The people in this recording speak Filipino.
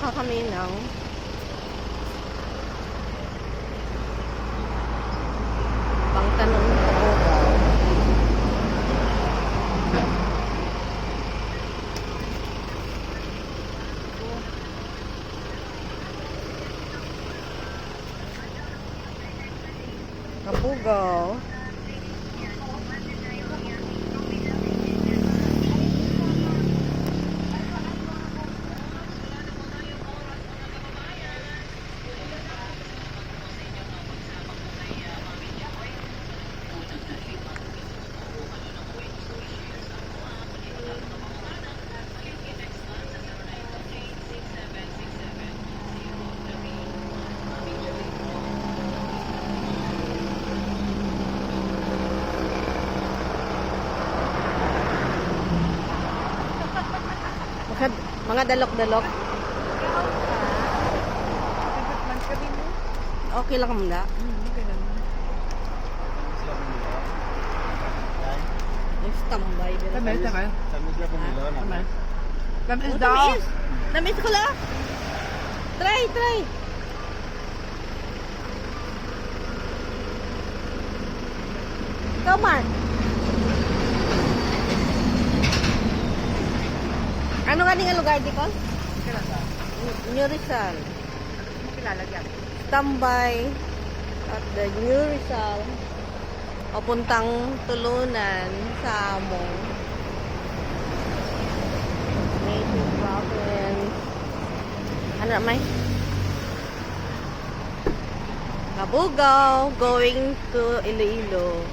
Kumuha kami ng pangtanong sa Bogao. Kabugao. Mga dalok-dalok. Okay lang muna. Tambay. Tamis, tamis. Tamis lang pumilo na. Tamis. Tamis Oh, daw. tamis. Tamis ko lang. Try. Ikaw, Mark. Ano nga nga lugar di ko? New Rizal. Kilalagyan. Tambay at the New Rizal. Papuntang Tulunan sa Among. Native province. Ano may? Kabugao going to Iloilo.